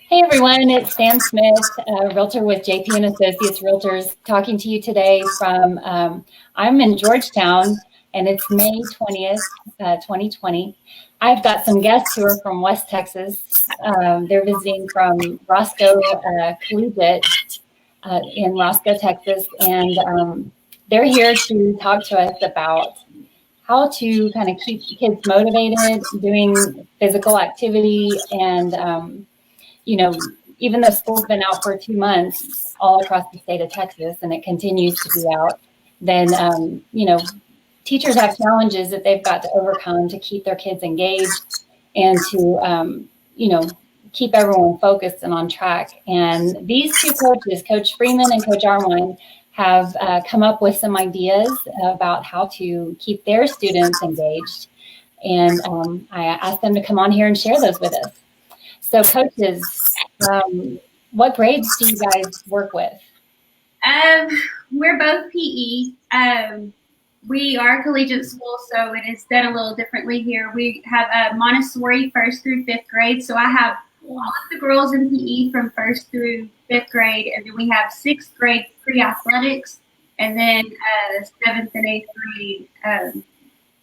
Hey everyone, it's Stan Smith, realtor with JP and Associates Realtors, talking to you today from, I'm in Georgetown, and it's May 20th, 2020. I've got some guests who are from West Texas. They're visiting from Roscoe Collegiate in Roscoe, Texas, and they're here to talk to us about how to kind of keep kids motivated, doing physical activity, and even though school's been out for 2 months all across the state of Texas and it continues to be out, then, teachers have challenges that they've got to overcome to keep their kids engaged and to, keep everyone focused and on track. And these two coaches, Coach Freeman and Coach Arnwine, have come up with some ideas about how to keep their students engaged. And I asked them to come on here and share those with us. So coaches, what grades do you guys work with? We're both PE. We are a collegiate school, so it is done a little differently here. We have a Montessori 1st through 5th grade. So I have all of the girls in PE from 1st through 5th grade, and then we have 6th grade pre-athletics, and then 7th and 8th grade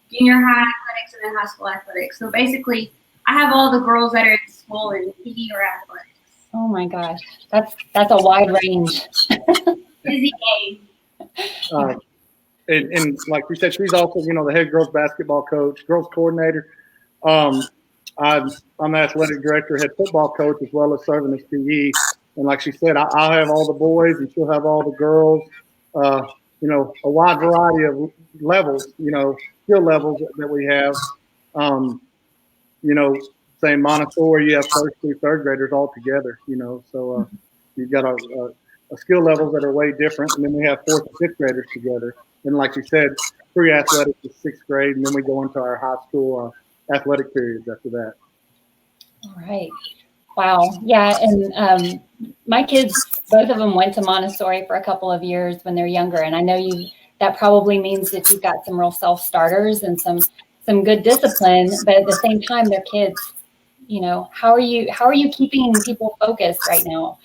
junior high athletics, and then high school athletics. So basically, I have all the girls that are in school in PE or athletics. Oh my gosh, that's a wide range. Busy game. And like you said, she's also, the head girls basketball coach, girls coordinator. I'm the athletic director, head football coach, as well as serving as PE. And like she said, I'll have all the boys and she'll have all the girls. A wide variety of levels, skill levels that we have. Saying Montessori, you have 1st through 3rd graders all together, so you've got a skill levels that are way different. And then we have 4th and 5th graders together. And like you said, pre-athletics is 6th grade, and then we go into our high school athletic periods after that. All right. Wow. Yeah. And my kids, both of them went to Montessori for a couple of years when they're younger. And I know that probably means that you've got some real self-starters and some good discipline, but at the same time, they're kids. How are you keeping people focused right now?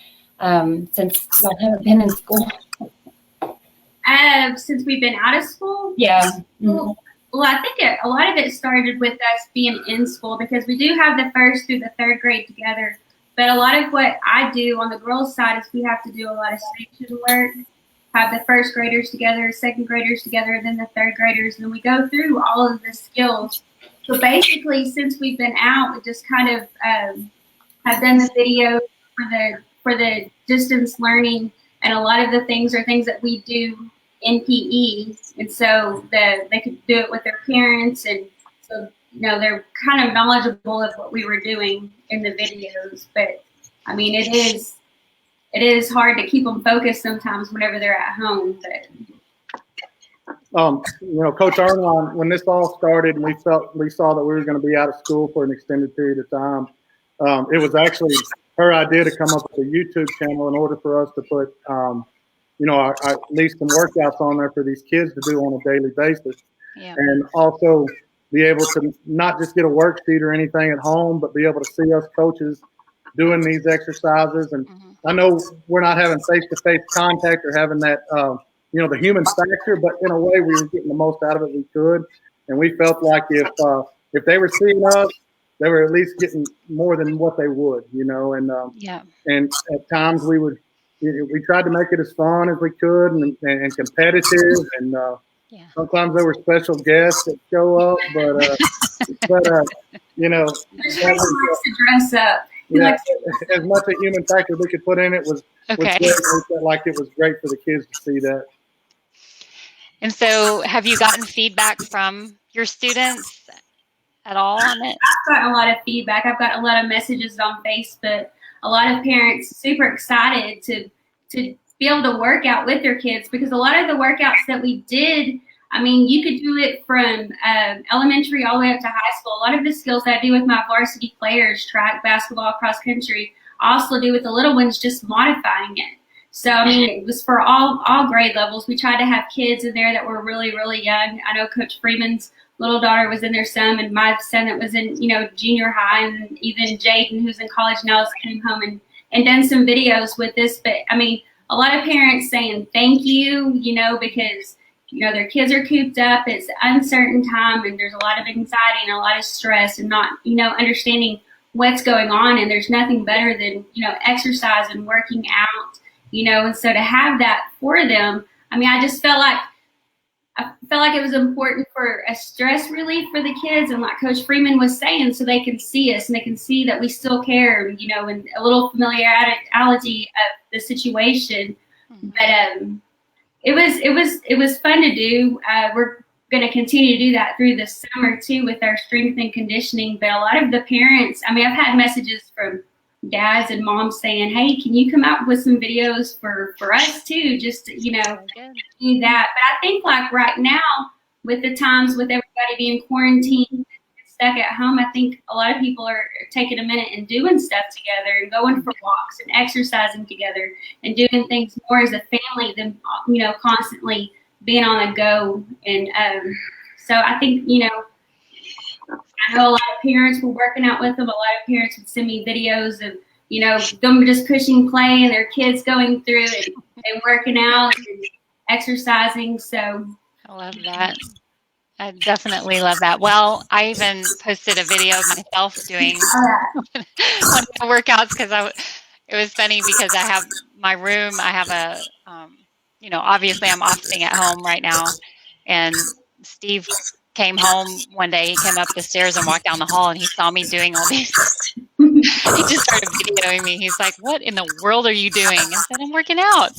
Since y'all haven't been in school? Since we've been out of school? Yeah. Mm-hmm. Well, I think a lot of it started with us being in school, because we do have the 1st through the 3rd grade together. But a lot of what I do on the girls' side is we have to do a lot of station work, have the 1st graders together, 2nd graders together, and then the 3rd graders, and then we go through all of the skills. So basically, since we've been out, we just kind of have done the video for the distance learning, and a lot of the things are things that we do in PE, and so they could do it with their parents, and so they're kind of knowledgeable of what we were doing in the videos. But I mean, it is hard to keep them focused sometimes whenever they're at home. But Coach Arnwine, when this all started and we saw that we were going to be out of school for an extended period of time, it was actually her idea to come up with a YouTube channel in order for us to put, at least some workouts on there for these kids to do on a daily basis. Yeah. And also be able to not just get a worksheet or anything at home, but be able to see us coaches doing these exercises. And I know we're not having face-to-face contact or having that, the human factor, but in a way we were getting the most out of it we could. And we felt like if they were seeing us, they were at least getting more than what they would, and at times we tried to make it as fun as we could and competitive, and sometimes there were special guests that show up, but Tracy likes to dress up. Yeah, as much a human factor we could put in it was great. We felt like it was great for the kids to see that. And so have you gotten feedback from your students at all on it? I've gotten a lot of feedback. I've got a lot of messages on Facebook. A lot of parents super excited to be able to work out with their kids, because a lot of the workouts that we did, I mean, you could do it from elementary all the way up to high school. A lot of the skills that I do with my varsity players, track, basketball, cross country, I also do with the little ones, just modifying it. So, I mean, it was for all grade levels. We tried to have kids in there that were really, really young. I know Coach Freeman's little daughter was in there and my son that was in, junior high, and even Jaden, who's in college now, came home and done some videos with this. But I mean, a lot of parents saying thank you, because their kids are cooped up. It's an uncertain time, and there's a lot of anxiety and a lot of stress, and not understanding what's going on. And there's nothing better than exercise and working out, and so to have that for them, I mean, I felt like it was important for a stress relief for the kids, and like Coach Freeman was saying, so they can see us and they can see that we still care, and a little familiarity of the situation. But it was fun to do. We're going to continue to do that through the summer too with our strength and conditioning. But a lot of the parents, I mean, I've had messages from dads and moms saying, hey, can you come out with some videos for us too, just to, do that. But I think like right now, with the times with everybody being quarantined, stuck at home, I think a lot of people are taking a minute and doing stuff together and going for walks and exercising together and doing things more as a family than constantly being on the go. And so I think I know a lot of parents were working out with them. A lot of parents would send me videos of them just pushing play and their kids going through it and working out and exercising. So I love that. I definitely love that. Well, I even posted a video of myself doing one of the workouts because it was funny because I have my room. I have a, obviously I'm often at home right now, and Steve came home one day. He came up the stairs and walked down the hall, and he saw me doing all these. He just started videoing me. He's like, "What in the world are you doing?" I said, "I'm working out."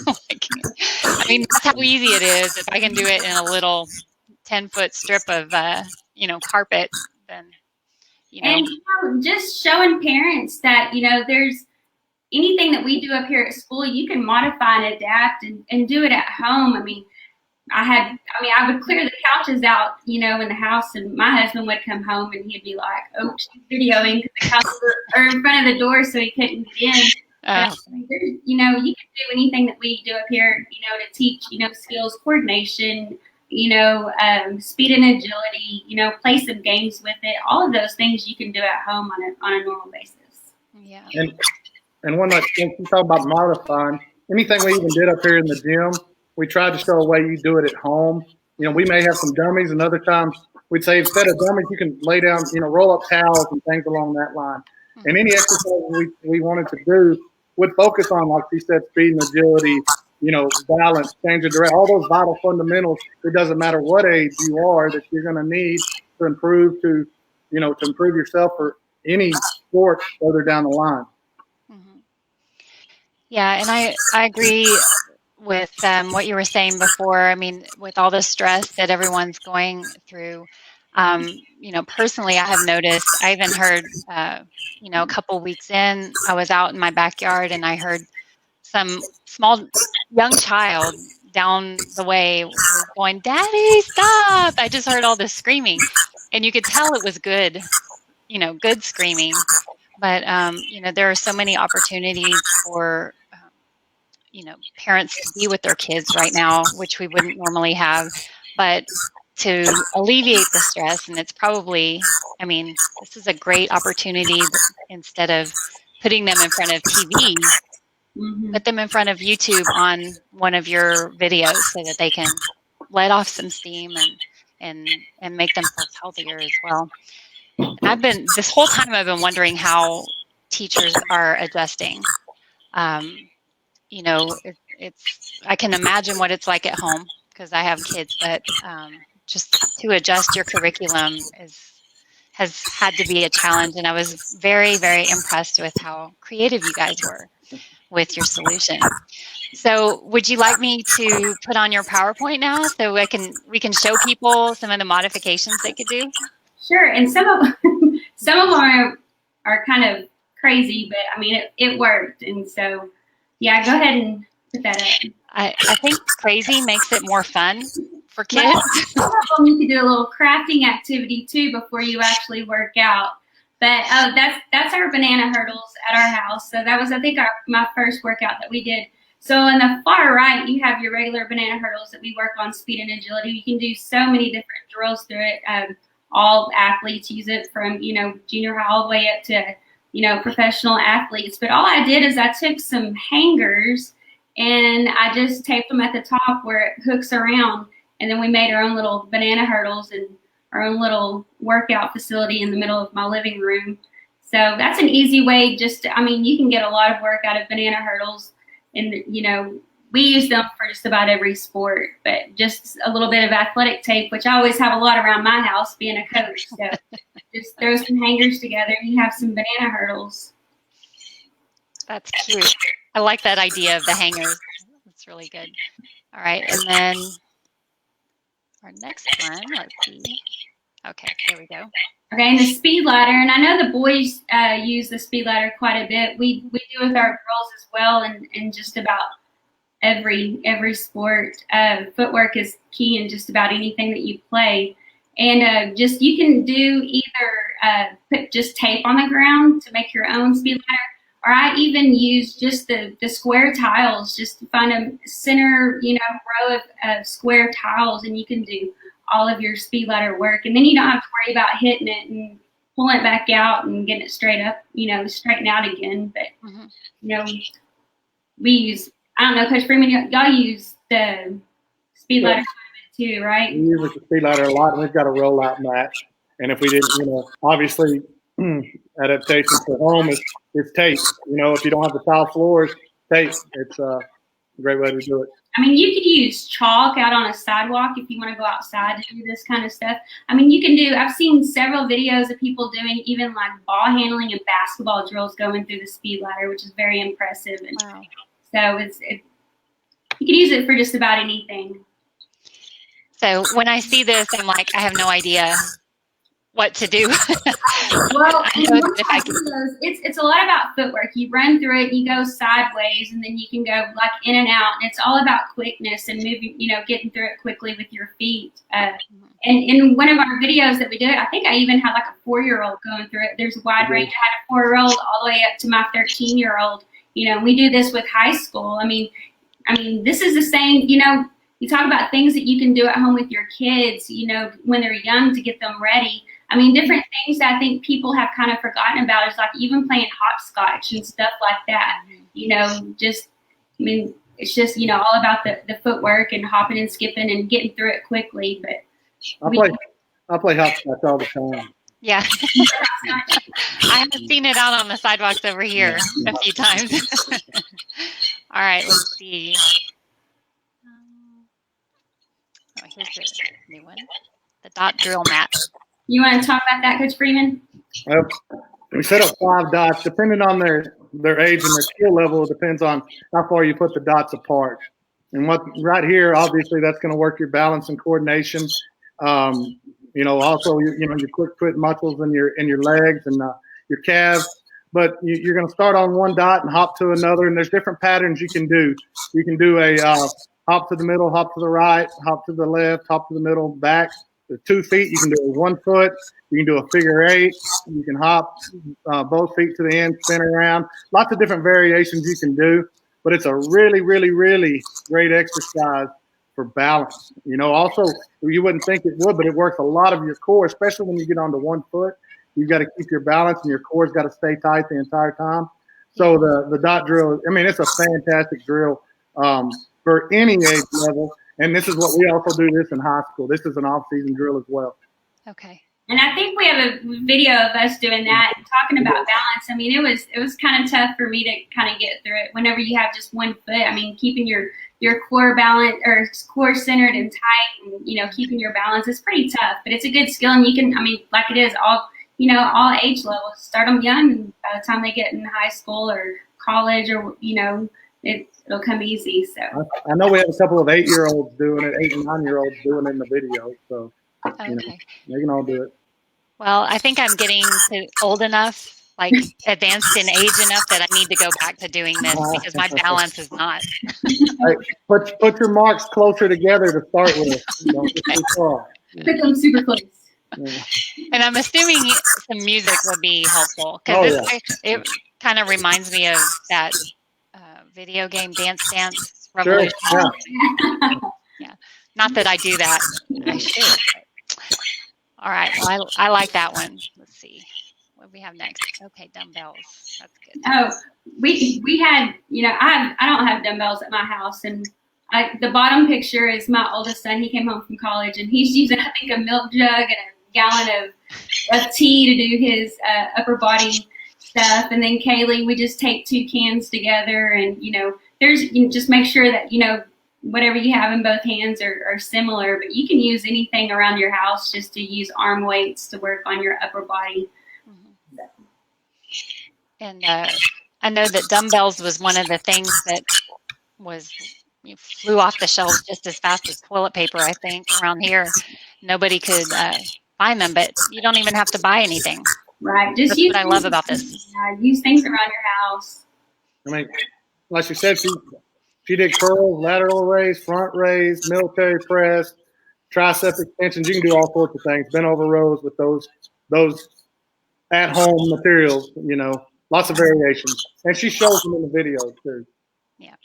That's how easy it is. If I can do it in a little 10-foot strip of carpet, then and just showing parents that there's anything that we do up here at school, you can modify and adapt and do it at home. I would clear the couches out in the house, and my husband would come home and he'd be like, oh, she's videoing because the couches are in front of the door, so he couldn't get in. You can do anything that we do up here to teach skills, coordination, speed and agility, play some games with it. All of those things you can do at home on a normal basis. Yeah. And one like you talk about modifying, anything we even did up here in the gym, we tried to show a way you do it at home. We may have some dummies, and other times we'd say instead of dummies, you can lay down, roll up towels and things along that line. And any exercise we wanted to do would focus on, like you said, speed and agility, balance, change of direction, all those vital fundamentals. It doesn't matter what age you are that you're going to need to improve to improve yourself for any sport further down the line. Mm-hmm. Yeah, and I agree with what you were saying before. I mean, with all the stress that everyone's going through, personally, I have noticed, I even heard, a couple weeks in, I was out in my backyard and I heard some small young child down the way was going, "Daddy, stop." I just heard all this screaming, and you could tell it was good, good screaming. But, there are so many opportunities for, parents to be with their kids right now, which we wouldn't normally have, but to alleviate the stress. And it's probably, this is a great opportunity instead of putting them in front of TV, put them in front of YouTube on one of your videos so that they can let off some steam and make themselves healthier as well. And this whole time I've been wondering how teachers are adjusting. I can imagine what it's like at home because I have kids, but just to adjust your curriculum has had to be a challenge. And I was very, very impressed with how creative you guys were with your solution. So would you like me to put on your PowerPoint now so we can show people some of the modifications they could do? Sure. And some of them are kind of crazy, but it worked. And so, yeah, go ahead and put that up. I think crazy makes it more fun for kids. Some of them you could do a little crafting activity too before you actually work out. But that's our banana hurdles at our house. So that was, I think, my first workout that we did. So on the far right, you have your regular banana hurdles that we work on speed and agility. You can do so many different drills through it. All athletes use it from, junior high all the way up to professional athletes. But all I did is I took some hangers and I just taped them at the top where it hooks around. And then we made our own little banana hurdles and our own little workout facility in the middle of my living room. So that's an easy way. You can get a lot of work out of banana hurdles, and we use them for just about every sport, but just a little bit of athletic tape, which I always have a lot around my house being a coach. So just throw some hangers together and you have some banana hurdles. That's cute. I like that idea of the hangers. That's really good. All right. And then our next one, let's see. Okay, there we go. Okay, and the speed ladder, and I know the boys use the speed ladder quite a bit. We do with our girls as well, and just about every sport. Footwork is key in just about anything that you play. And you can do either put just tape on the ground to make your own speed ladder, or I even use just the square tiles, just to find a center, row of square tiles, and you can do all of your speed ladder work. And then you don't have to worry about hitting it and pulling it back out and getting it straight up, straighten out again. But, we use, I don't know, Coach Freeman, y'all use the speed ladder too, right? We use the speed ladder a lot, and we've got a rollout mat. And if we didn't, obviously adaptation for home is tape. If you don't have the tile floors, tape. It's a great way to do it. You could use chalk out on a sidewalk if you want to go outside to do this kind of stuff. You can do, I've seen several videos of people doing even like ball handling and basketball drills going through the speed ladder, which is very impressive. And wow. So you can use it for just about anything. So when I see this, I'm like, I have no idea what to do. Well, it's a lot about footwork. You run through it, you go sideways, and then you can go like in and out. And it's all about quickness and moving, getting through it quickly with your feet. And in one of our videos that we did, I think I even had like a 4-year-old going through it. There's a wide range. I had a 4-year-old all the way up to my 13-year-old. We do this with high school. This is the same, you talk about things that you can do at home with your kids, when they're young to get them ready. Different things that I think people have kind of forgotten about is like even playing hopscotch and stuff like that. It's just, all about the footwork and hopping and skipping and getting through it quickly. But I play hopscotch all the time. Yeah. I have seen it out on the sidewalks over here a few times. All right, let's see. Here's the new one. The dot drill mat. You want to talk about that, Coach Freeman? Well, we set up 5 dots. Depending on their age and their skill level, it depends on how far you put the dots apart. And right here, obviously, that's going to work your balance and coordination. Also, your quick foot muscles in your legs and your calves. But you're going to start on one dot and hop to another, and there's different patterns you can do. You can do a hop to the middle, hop to the right, hop to the left, hop to the middle, back. The 2 feet, you can do it with 1 foot. You can do a figure 8. You can hop both feet to the end, spin around. Lots of different variations you can do, but it's a really, really, really great exercise for balance. Also, you wouldn't think it would, but it works a lot of your core, especially when you get onto 1 foot. You've got to keep your balance, and your core's got to stay tight the entire time. So the dot drill, it's a fantastic drill for any age level. And this is what we also do this in high school. This is an off-season drill as well. Okay. And I think we have a video of us doing that and talking about balance. It was kind of tough for me to kind of get through it. Whenever you have just 1 foot, keeping your core balance or core centered and tight, and keeping your balance is pretty tough. But it's a good skill, and you can, like it is all age levels. Start them young, and by the time they get in high school or college, or it'll come easy. So I know we have a couple of 8-year-olds doing it, 8 and 9-year-olds doing it in the video. So okay. They can all do it. Well, I think I'm getting old enough, like advanced in age enough, that I need to go back to doing this because my balance is not. Hey, put your marks closer together to start with. Don't get too far. Put them super close. Yeah. And I'm assuming some music would be helpful because it kind of reminds me of that video game Dance Dance Revolution. Sure. Yeah. Not that I do that. I should. But. All right. Well, I like that one. Let's see. what do we have next? Okay, dumbbells. That's good. Oh, we had, I don't have dumbbells at my house, and the bottom picture is my oldest son. He came home from college, and he's using, I think, a milk jug and a gallon of tea to do his upper body stuff. And then Kaylee, we just take 2 cans together, and just make sure that whatever you have in both hands are similar. But you can use anything around your house just to use arm weights to work on your upper body. And I know that dumbbells was one of the things that flew off the shelves just as fast as toilet paper. I think around here, nobody could find them, but you don't even have to buy anything. Right. That's what I love about this. Use things around your house. I mean, like you said, she did curls, lateral raise, front raise, military press, tricep extensions. You can do all sorts of things. Bent over rows with those at-home materials. Lots of variations, and she shows them in the videos too. Yeah.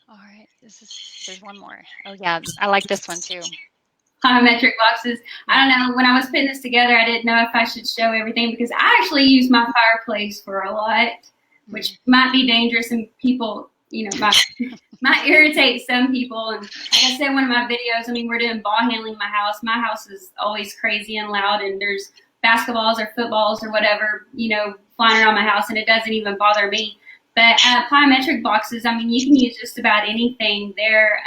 All right. There's one more. Oh yeah, I like this one too. Plyometric boxes. I don't know. When I was putting this together, I didn't know if I should show everything because I actually use my fireplace for a lot, which might be dangerous, and people, might irritate some people. And like I said in one of my videos, we're doing ball handling in my house. My house is always crazy and loud, and there's basketballs or footballs or whatever, flying around my house, and it doesn't even bother me. But plyometric boxes, you can use just about anything there.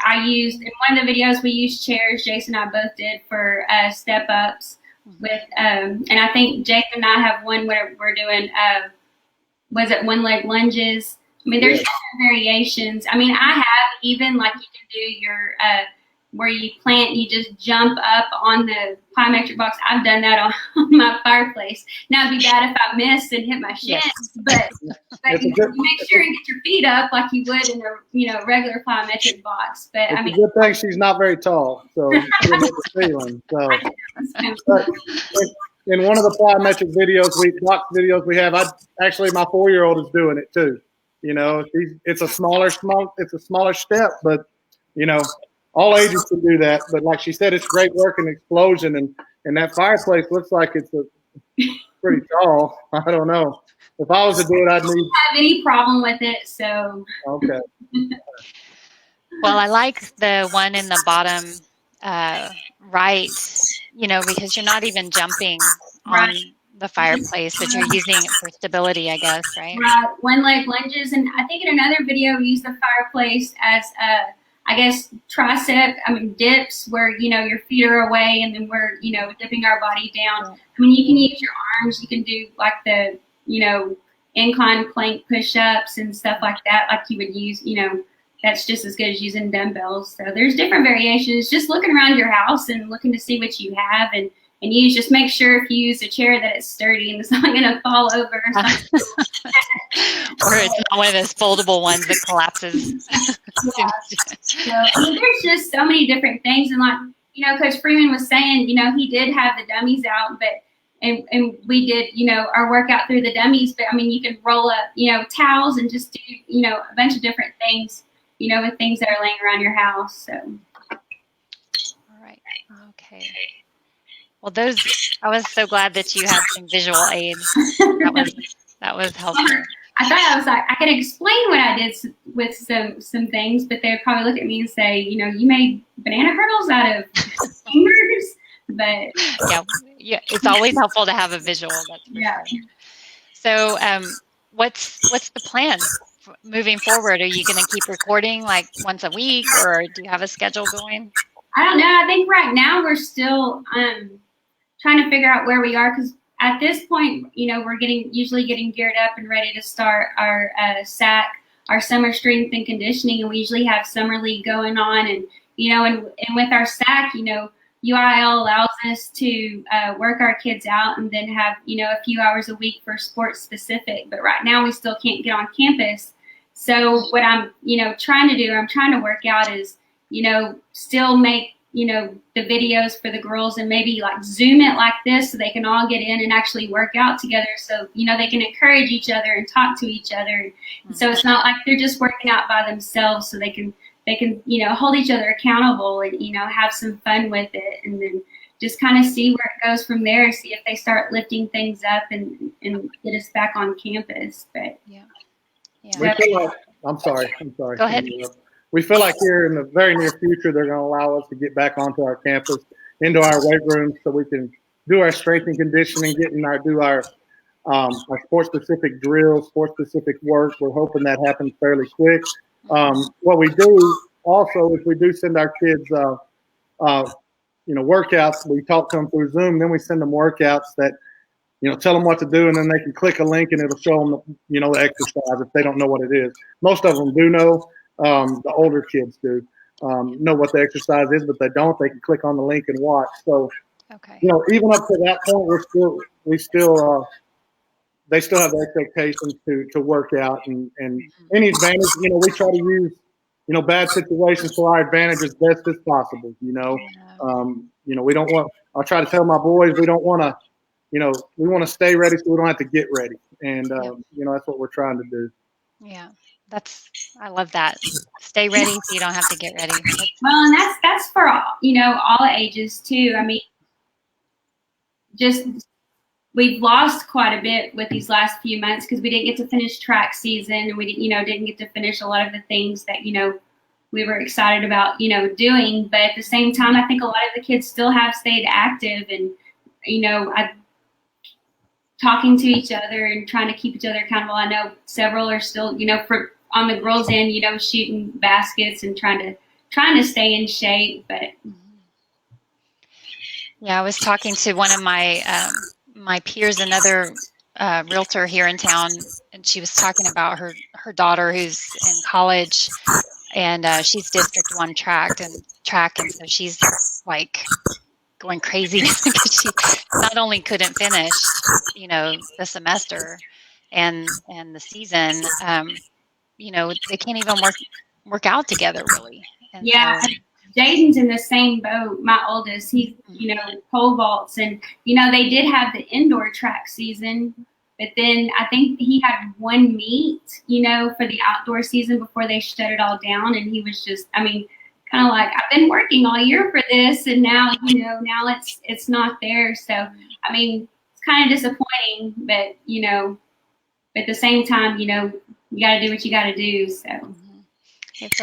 I used, in one of the videos, we used chairs. Jason and I both did for step ups with, and I think Jake and I have one where we're doing, was it one leg lunges? There's different variations. I have even, like, you can do your, where you plant, you just jump up on the plyometric box. I've done that on my fireplace. Now, it'd be bad if I missed and hit my shins, but you make sure and get your feet up like you would in a regular plyometric box. But it's a good thing she's not very tall, so she doesn't have the feeling. So, but in one of the plyometric videos we have, actually my 4-year-old is doing it too. It's a smaller step, but all ages can do that. But like she said, it's great work in explosion, and that fireplace looks like it's pretty tall. I don't know. If I was to do it, I'd need. I don't have any problem with it, so. Okay. Well, I like the one in the bottom right, because you're not even jumping on the fireplace, but you're using it for stability, I guess, right? Right. One leg lunges, and I think in another video we used the fireplace as dips where, your feet are away and then we're, dipping our body down. You can use your arms. You can do like the, incline plank push-ups and stuff like that, like you would use, that's just as good as using dumbbells. So there's different variations. Just looking around your house and looking to see what you have and use. Just make sure if you use a chair that it's sturdy and it's not going to fall over or something. Or it's not one of those foldable ones that collapses. Yeah. So, there's just so many different things. And like, Coach Freeman was saying, he did have the dummies out, but and we did, our workout through the dummies. But, you can roll up, towels and just do, a bunch of different things, with things that are laying around your house. So. All right. Okay. Well, I was so glad that you had some visual aids. That was helpful. I thought I was like, I could explain what I did with some things, but they'd probably look at me and say, you made banana kernels out of fingers. But yeah, it's always helpful to have a visual. That's for sure. So, what's the plan moving forward? Are you going to keep recording like once a week, or do you have a schedule going? I don't know. I think right now we're still trying to figure out where we are, because at this point, we're usually getting geared up and ready to start our SAC, our summer strength and conditioning, and we usually have summer league going on, and and with our SAC, UIL allows us to work our kids out and then have a few hours a week for sports specific. But right now we still can't get on campus. So what I'm trying to do, I'm trying to work out is still make the videos for the girls and maybe like Zoom it like this so they can all get in and actually work out together. So, they can encourage each other and talk to each other. And so it's not like they're just working out by themselves, so they can hold each other accountable and, have some fun with it. And then just kind of see where it goes from there, see if they start lifting things up and get us back on campus. But Yeah. We feel like, I'm sorry. Go ahead. We feel like here in the very near future, they're going to allow us to get back onto our campus, into our weight rooms, so we can do our strength and conditioning, do our sports-specific drills, sports-specific work. We're hoping that happens fairly quick. What we do also is we do send our kids, workouts. We talk to them through Zoom, then we send them workouts that, tell them what to do, and then they can click a link and it'll show them, the exercise if they don't know what it is. Most of them do know. The older kids do know what the exercise is, but they don't. They can click on the link and watch. So, Okay. even up to that point, they still have the expectations to work out and any advantage. We try to use bad situations to our advantage as best as possible. We don't want. I try to tell my boys we don't want to. We want to stay ready so we don't have to get ready, and that's what we're trying to do. Yeah, I love that. Stay ready so you don't have to get ready. Well, and that's for all ages too. I mean, just we've lost quite a bit with these last few months because we didn't get to finish track season, and we didn't get to finish a lot of the things that we were excited about doing. But at the same time, I think a lot of the kids still have stayed active, and talking to each other and trying to keep each other accountable. I know several are still, on the girls' end, shooting baskets and trying to stay in shape. But yeah, I was talking to one of my peers, another realtor here in town, and she was talking about her daughter who's in college, and she's District 1 track, and so she's like going crazy because she not only couldn't finish, the semester and the season, they can't even work out together really. And yeah, so, Jaden's in the same boat. My oldest, he's pole vaults, and they did have the indoor track season, but then I think he had one meet, for the outdoor season before they shut it all down, and he was just, kind of like, I've been working all year for this, and now it's not there. So it's kind of disappointing, but at the same time, you got to do what you got to do. So it's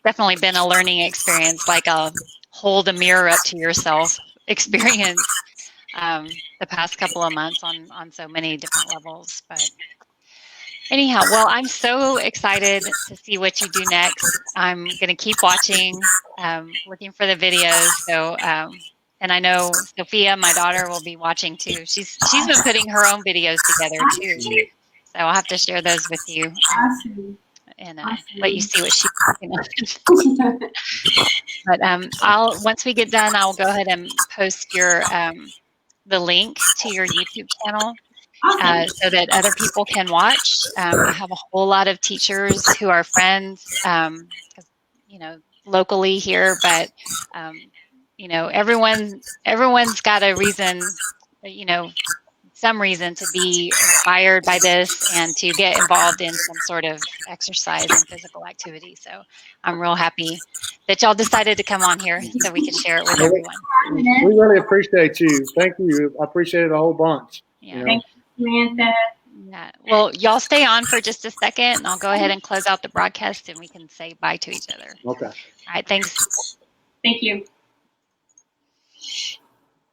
definitely been a learning experience, like a hold a mirror up to yourself experience the past couple of months on so many different levels. But anyhow, well, I'm so excited to see what you do next. I'm going to keep watching, looking for the videos. So, and I know Sophia, my daughter, will be watching too. She's been putting her own videos together too. So I'll have to share those with you and let you see what she's working on. But once we get done, I'll go ahead and post the link to your YouTube channel. So that other people can watch. I have a whole lot of teachers who are friends, locally here, but everyone's got a reason, some reason to be inspired by this and to get involved in some sort of exercise and physical activity. So I'm real happy that y'all decided to come on here so we could share it with everyone. We really appreciate you. Thank you. I appreciate it a whole bunch. Yeah. Thank you, Samantha. Yeah. Well, y'all stay on for just a second, and I'll go ahead and close out the broadcast, and we can say bye to each other. Okay. All right. Thanks. Thank you.